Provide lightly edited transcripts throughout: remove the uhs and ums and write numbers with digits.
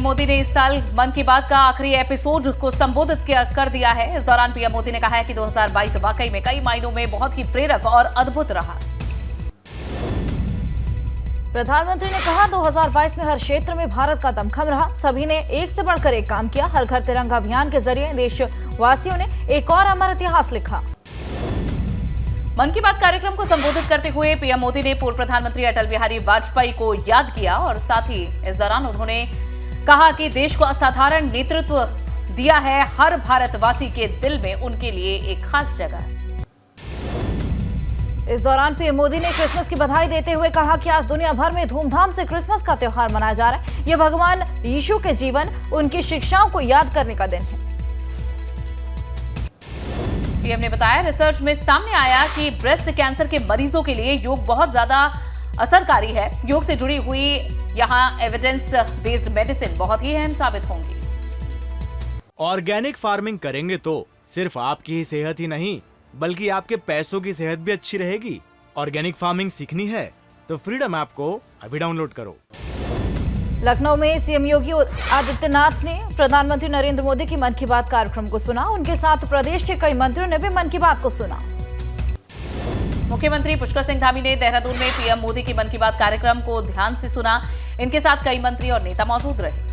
मोदी ने इस साल मन की बात का आखिरी एपिसोड को संबोधित कर दिया है। इस दौरान पीएम मोदी ने कहा है कि 2022 वाकई में कई मायनों में बहुत ही प्रेरक और अद्भुत रहा। प्रधानमंत्री ने कहा 2022 में हर क्षेत्र में भारत का दमखम रहा। सभी ने एक से बढ़कर एक काम किया। हर घर तिरंगा अभियान के जरिए देशवासियों ने एक और अमर इतिहास लिखा। मन की बात कार्यक्रम को संबोधित करते हुए पीएम मोदी ने पूर्व प्रधानमंत्री अटल बिहारी वाजपेयी को याद किया और साथ ही इस दौरान उन्होंने कहा कि देश को असाधारण नेतृत्व दिया है। हर भारतवासी के दिल में उनके लिए एक खास जगह है। इस दौरान पीएम मोदी ने क्रिसमस की बधाई देते हुए कहा कि आज दुनिया भर में धूमधाम से क्रिसमस का त्योहार मनाया जा रहा है। यह भगवान यीशु के जीवन, उनकी शिक्षाओं को याद करने का दिन है। पीएम ने बताया रिसर्च में सामने आया कि ब्रेस्ट कैंसर के मरीजों के लिए योग बहुत ज्यादा असरकारी है। योग से जुड़ी हुई यहां एविडेंस बेस्ड मेडिसिन बहुत ही अहम साबित होंगी। ऑर्गेनिक फार्मिंग करेंगे तो सिर्फ आपकी ही सेहत ही नहीं बल्कि आपके पैसों की सेहत भी अच्छी रहेगी। ऑर्गेनिक फार्मिंग सीखनी है तो फ्रीडम ऐप को अभी डाउनलोड करो। लखनऊ में सीएम योगी आदित्यनाथ ने प्रधानमंत्री नरेंद्र मोदी की मन की बात कार्यक्रम को सुना। उनके साथ प्रदेश के कई मंत्रियों ने भी मन की बात को सुना। मुख्यमंत्री पुष्कर सिंह धामी ने देहरादून में पीएम मोदी की मन की बात कार्यक्रम को ध्यान से सुना। इनके साथ कई मंत्री और नेता मौजूद रहे।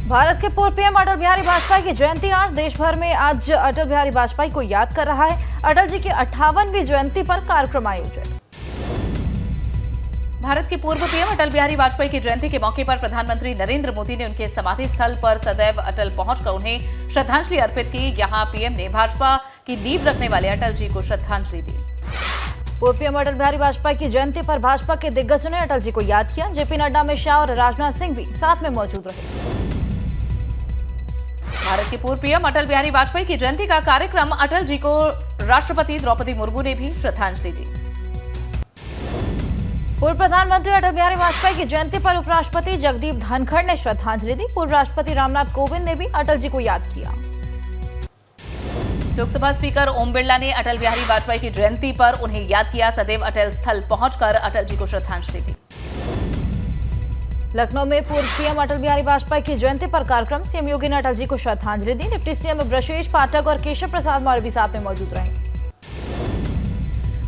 भारत के पूर्व पीएम अटल बिहारी वाजपेयी की जयंती आज देश भर में आज अटल बिहारी वाजपेयी को याद कर रहा है। अटल जी की 58वीं जयंती पर कार्यक्रम आयोजित। भारत के पूर्व पीएम अटल बिहारी वाजपेयी की जयंती के मौके पर प्रधानमंत्री नरेंद्र मोदी ने उनके समाधि स्थल पर सदैव अटल पहुंचकर उन्हें श्रद्धांजलि अर्पित की। यहां पीएम ने भाजपा की नींव रखने वाले अटल जी को श्रद्धांजलि दी। पूर्व पीएम अटल बिहारी वाजपेयी की जयंती पर भाजपा के दिग्गजों ने अटल जी को याद किया। जेपी नड्डा, अमित शाह और राजनाथ सिंह भी साथ में मौजूद रहे। भारत के पूर्व पीएम अटल बिहारी वाजपेयी की जयंती का कार्यक्रम अटल जी को राष्ट्रपति द्रौपदी मुर्मू ने भी श्रद्धांजलि दी। पूर्व प्रधानमंत्री अटल बिहारी वाजपेयी की जयंती पर उपराष्ट्रपति जगदीप धनखड़ ने श्रद्धांजलि दी। पूर्व राष्ट्रपति रामनाथ कोविंद ने भी अटल जी को याद किया। लोकसभा स्पीकर ओम बिरला ने अटल बिहारी वाजपेयी की जयंती पर उन्हें याद किया। सदैव अटल स्थल पहुंचकर अटल जी को श्रद्धांजलि दी। लखनऊ में पूर्व पीएम अटल बिहारी वाजपेयी की जयंती पर कार्यक्रम। सीएम योगी ने अटल जी को श्रद्धांजलि दी। डिप्टी सीएम ब्रजेश पाठक और केशव प्रसाद मौर्य भी साथ में मौजूद रहे।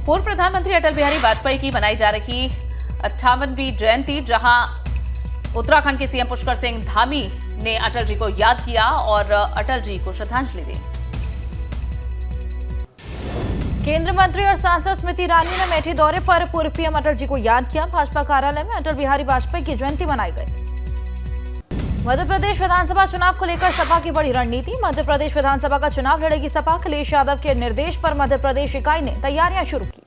पूर्व प्रधानमंत्री अटल बिहारी वाजपेयी की मनाई जा रही 58वीं जयंती, जहां उत्तराखंड के सीएम पुष्कर सिंह धामी ने अटल जी को याद किया और अटल जी को श्रद्धांजलि दी। केंद्रीय मंत्री और सांसद स्मृति ईरानी ने अमेठी दौरे पर पूर्व पीएम अटल जी को याद किया। भाजपा कार्यालय में अटल बिहारी वाजपेयी की जयंती मनाई गई। मध्य प्रदेश विधानसभा चुनाव को लेकर सपा की बड़ी रणनीति। मध्य प्रदेश विधानसभा का चुनाव लड़ेगी सपा। अखिलेश यादव के निर्देश पर मध्य प्रदेश इकाई ने तैयारियां शुरू की।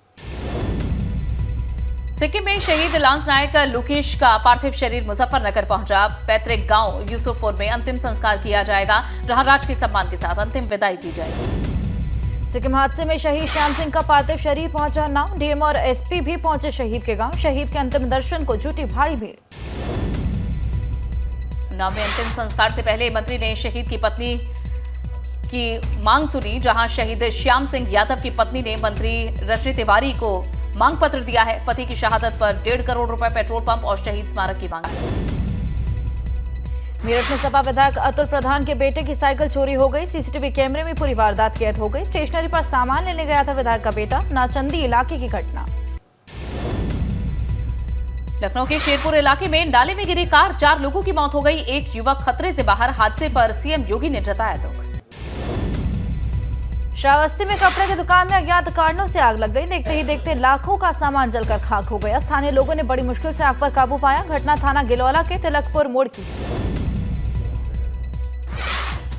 सिक्किम में शहीद लांस नायक लोकेश का पार्थिव शरीर मुजफ्फरनगर पहुंचा। पैतृक गांव यूसुफपुर में अंतिम संस्कार किया जाएगा, जहां राजकीय सम्मान के साथ अंतिम विदाई दी जाएगी। सिक्किम हादसे में शहीद श्याम सिंह का पार्थिव शरीर पहुंचा नाव। डीएम और एसपी भी पहुंचे शहीद के गांव। शहीद के अंतिम दर्शन को जुटी भारी भीड़। नाव में अंतिम संस्कार से पहले मंत्री ने शहीद की पत्नी की मांग सुनी, जहां शहीद श्याम सिंह यादव की पत्नी ने मंत्री रश्मि तिवारी को मांग पत्र दिया है। पति की शहादत पर 1.5 करोड़ रुपए पेट्रोल पंप और शहीद स्मारक की मांग है। मेरठ में सपा विधायक अतुल प्रधान के बेटे की साइकिल चोरी हो गई। सीसीटीवी कैमरे में पूरी वारदात कैद हो गई। स्टेशनरी पर सामान लेने गया था विधायक का बेटा। नाचंदी इलाके की घटना। लखनऊ के शेरपुर इलाके में नाले में गिरी कार, 4 लोगों की मौत हो गई। एक युवक खतरे से बाहर। हादसे पर सीएम योगी ने जताया दुख। श्रावस्ती में कपड़े की दुकान में अज्ञात कारणों से आग लग गई। देखते ही देखते लाखों का सामान जलकर खाक हो गया। स्थानीय लोगों ने बड़ी मुश्किल से आग पर काबू पाया। घटना थाना गिलौला के तिलकपुर मोड़ की।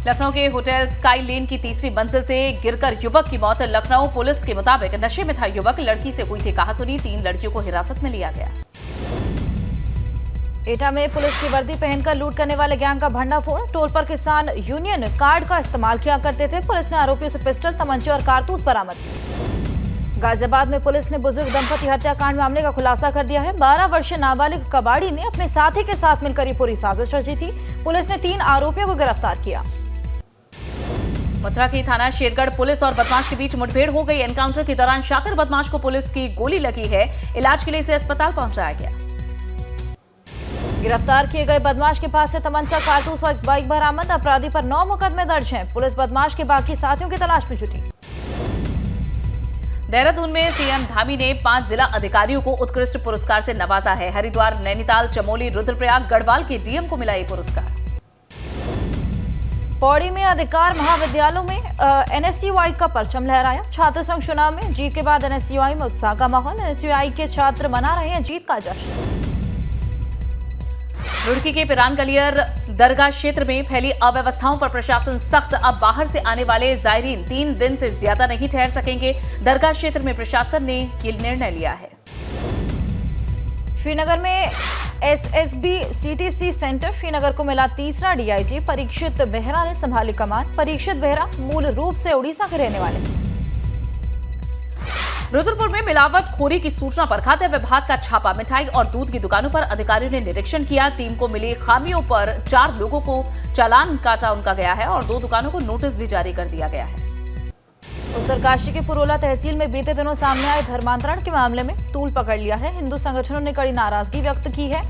लखनऊ के होटल स्काई लेन की 3री मंजिल से गिरकर युवक की मौत। लखनऊ पुलिस के मुताबिक नशे में था युवक। लड़की से हुई थी कहासुनी। 3 लड़कियों को हिरासत में लिया गया। एटा में पुलिस की वर्दी पहनकर लूट करने वाले गैंग का भंडाफोड़। टोल पर किसान यूनियन कार्ड का इस्तेमाल किया करते थे। पुलिस ने आरोपियों से पिस्टल, तमंचे और कारतूस बरामद किए। गाजियाबाद में पुलिस ने बुजुर्ग दंपति हत्याकांड मामले का खुलासा कर दिया है। 12 वर्षीय नाबालिग कबाड़ी ने अपने साथी के साथ मिलकर ये पूरी साजिश रची थी। पुलिस ने 3 आरोपियों को गिरफ्तार किया। मथुरा की थाना शेरगढ़ पुलिस और बदमाश के बीच मुठभेड़ हो गई। एनकाउंटर के दौरान शातिर बदमाश को पुलिस की गोली लगी है। इलाज के लिए इसे अस्पताल पहुंचाया गया। गिरफ्तार किए गए बदमाश के पास से तमंचा, कारतूस और एक बाइक बरामद। अपराधी पर 9 मुकदमे दर्ज हैं। पुलिस बदमाश के बाकी साथियों की तलाश में जुटी। देहरादून में सीएम धामी ने 5 जिला अधिकारियों को उत्कृष्ट पुरस्कार से नवाजा है। हरिद्वार, नैनीताल, चमोली, रुद्रप्रयाग, गढ़वाल के डीएम को मिला ये पुरस्कार। पौड़ी में अधिकार महाविद्यालयों में एनएसयूआई का परचम लहराया। छात्र संघ चुनाव में जीत के बाद एनएसयूआई में उत्साह का माहौल। एनएसयूआई के छात्र मना रहे हैं जीत का जश्न। रुड़की के पिरान गलियर दरगाह क्षेत्र में फैली अव्यवस्थाओं पर प्रशासन सख्त। अब बाहर से आने वाले जायरीन 3 दिन से ज्यादा नहीं ठहर सकेंगे। दरगाह क्षेत्र में प्रशासन ने ये निर्णय लिया है। श्रीनगर में एसएसबी सीटीसी सेंटर श्रीनगर को मिला तीसरा डीआईजी। परीक्षित बेहरा ने संभाली कमान। परीक्षित बेहरा मूल रूप से उड़ीसा के रहने वाले। रुद्रपुर में मिलावटखोरी की सूचना पर खाद्य विभाग का छापा। मिठाई और दूध की दुकानों पर अधिकारियों ने निरीक्षण किया। टीम को मिली खामियों पर 4 लोगों को चालान काटा उनका गया है और 2 दुकानों को नोटिस भी जारी कर दिया गया है। उत्तरकाशी के पुरोला तहसील में बीते दिनों सामने आए धर्मांतरण के मामले में तूल पकड़ लिया है। हिंदू संगठनों ने कड़ी नाराजगी व्यक्त की है।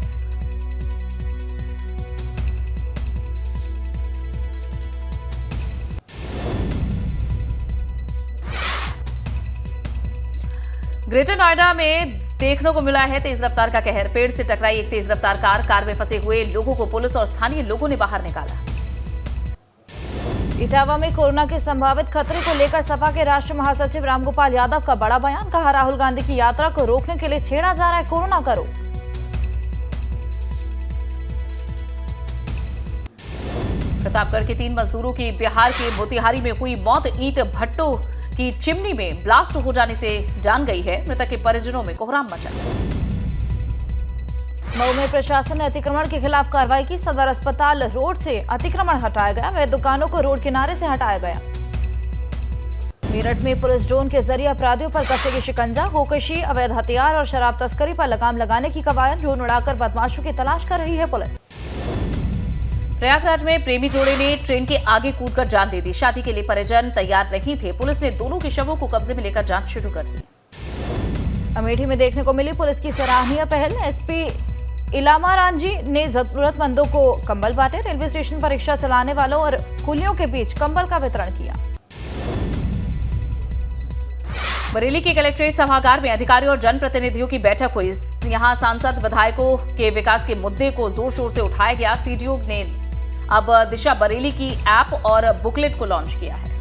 ग्रेटर नोएडा में देखने को मिला है तेज रफ्तार का कहर। पेड़ से टकराई एक तेज रफ्तार कार में फंसे हुए लोगों को पुलिस और स्थानीय लोगों ने बाहर निकाला। इटावा में कोरोना के संभावित खतरे को लेकर सपा के राष्ट्रीय महासचिव रामगोपाल यादव का बड़ा बयान। कहा, राहुल गांधी की यात्रा को रोकने के लिए छेड़ा जा रहा है कोरोना का रोग। प्रतापगढ़ के 3 मजदूरों की बिहार के मोतिहारी में हुई मौत। ईंट भट्टों की चिमनी में ब्लास्ट हो जाने से जान गई है। मृतक के परिजनों में कोहराम मचा। मऊ में प्रशासन ने अतिक्रमण के खिलाफ कार्रवाई की। सदर अस्पताल रोड से अतिक्रमण हटाया गया। वह दुकानों को रोड किनारे से हटाया गया। मेरठ में पुलिस ड्रोन के जरिए अपराधियों पर कसेगी शिकंजा। गोकशी, अवैध हथियार और शराब तस्करी पर लगाम लगाने की कवायद। ड्रोन उड़ाकर बदमाशों की तलाश कर रही है पुलिस। प्रयागराज में प्रेमी जोड़े ने ट्रेन के आगे कूदकर जान दे दी। शादी के लिए परिजन तैयार नहीं थे। पुलिस ने दोनों के शवों को कब्जे में लेकर जांच शुरू कर दी। अमेठी में देखने को मिली पुलिस की सराहनीय पहल। एसपी इलामा रांझी ने जरूरतमंदों को कंबल बांटे। रेलवे स्टेशन पर रिक्शा चलाने वालों और कुलियों के बीच कंबल का वितरण किया। बरेली के कलेक्ट्रेट सभागार में अधिकारियों और जनप्रतिनिधियों की बैठक हुई। यहां सांसद विधायकों के विकास के मुद्दे को जोर शोर से उठाया गया। सीडीओ ने अब दिशा बरेली की ऐप और बुकलेट को लॉन्च किया है।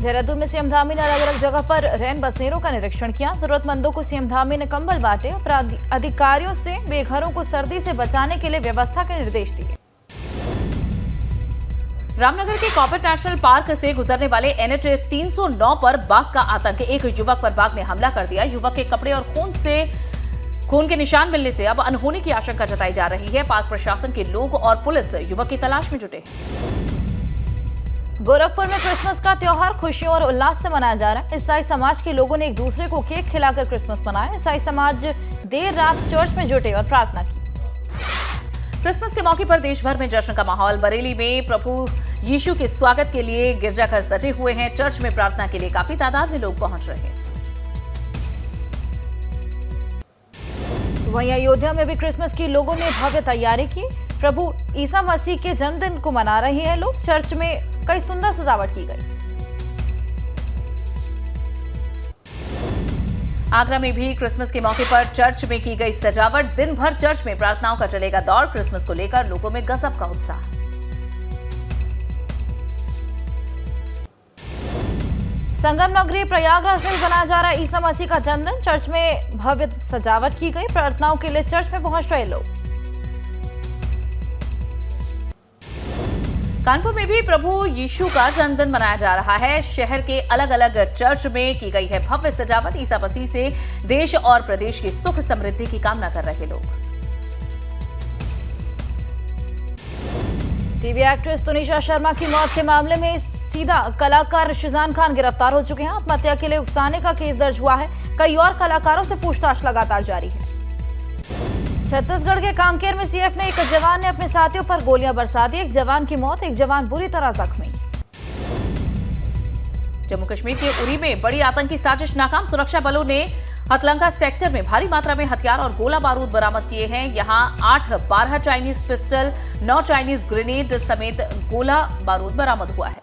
देहरादून में सीएम धामी ने अलग अलग जगह पर रैन बसेरों का निरीक्षण किया। जरूरतमंदों को सीएम धामी ने कंबल बांटे। अधिकारियों से बेघरों को सर्दी से बचाने के लिए व्यवस्था के निर्देश दिए। रामनगर के कॉर्बेट नेशनल पार्क से गुजरने वाले एनएच 309 पर बाघ का आतंक। एक युवक पर बाघ ने हमला कर दिया। युवक के कपड़े और खून के निशान मिलने से अब अनहोनी की आशंका जताई जा रही है। पार्क प्रशासन के लोग और पुलिस युवक की तलाश में जुटे हैं। गोरखपुर में क्रिसमस का त्योहार खुशियों और उल्लास से मनाया जा रहा है। ईसाई समाज के लोगों ने एक दूसरे को केक खिलाकर क्रिसमस मनाया। ईसाई समाज देर रात चर्च में जुटे और प्रार्थना की। क्रिसमस के मौके पर देश भर में जश्न का माहौल। बरेली में प्रभु यीशु के स्वागत के लिए गिरजाघर सजे हुए हैं। चर्च में प्रार्थना के लिए काफी तादाद में लोग पहुंच रहे हैं। वहीं अयोध्या में भी क्रिसमस की लोगों ने भव्य तैयारी की। प्रभु ईसा मसीह के जन्मदिन को मना रहे हैं लोग। चर्च में कई सुंदर सजावट की गई। आगरा में भी क्रिसमस के मौके पर चर्च में की गई सजावट। दिन भर चर्च में प्रार्थनाओं का चलेगा दौर। क्रिसमस को लेकर लोगों में गजब का उत्साह। संगम नगरी प्रयागराज में बनाया जा रहा ईसा मसीह का जन्मदिन। चर्च में भव्य सजावट की गई। प्रार्थनाओं के लिए चर्च में पहुंच रहे लोग। कानपुर में भी प्रभु यीशु का जन्मदिन मनाया जा रहा है। शहर के अलग अलग चर्च में की गई है भव्य सजावट। ईसा मसीह से देश और प्रदेश की सुख समृद्धि की कामना कर रहे लोग। टीवी एक्ट्रेस तुनिशा शर्मा की मौत के मामले में सीधा कलाकार शिजान खान गिरफ्तार हो चुके हैं। आत्महत्या के लिए उकसाने का केस दर्ज हुआ है। कई और कलाकारों से पूछताछ लगातार जारी है। छत्तीसगढ़ के कांकेर में सीएफ ने एक जवान ने अपने साथियों पर गोलियां बरसा दी। एक जवान की मौत, एक जवान बुरी तरह जख्मी। जम्मू कश्मीर के उरी में बड़ी आतंकी साजिश नाकाम, सुरक्षा बलों ने हथलंगा सेक्टर में भारी मात्रा में हथियार और गोला बारूद बरामद किए हैं। यहां 8-12 चाइनीज पिस्टल, 9 चाइनीज ग्रेनेड समेत गोला बारूद बरामद हुआ है।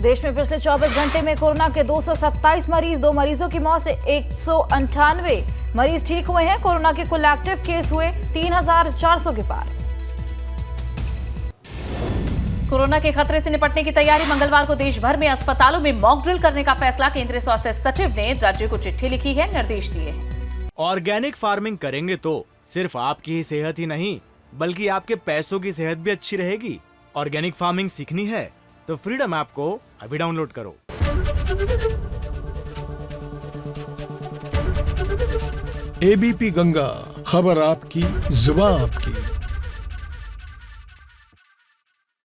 देश में पिछले 24 घंटे में कोरोना के 227 मरीज, 2 मरीजों की मौत से 198 मरीज ठीक हुए हैं। कोरोना के कुल एक्टिव केस हुए 3400 के पार। कोरोना के खतरे से निपटने की तैयारी, मंगलवार को देश भर में अस्पतालों में मॉक ड्रिल करने का फैसला। केंद्रीय स्वास्थ्य सचिव ने राज्य को चिट्ठी लिखी है, निर्देश दिए हैं। ऑर्गेनिक फार्मिंग करेंगे तो सिर्फ आपकी ही सेहत ही नहीं बल्कि आपके पैसों की सेहत भी अच्छी रहेगी। ऑर्गेनिक फार्मिंग सीखनी है तो फ्रीडम ऐप को अभी डाउनलोड करो। एबीपी गंगा, खबर आपकी, जुबान आपकी।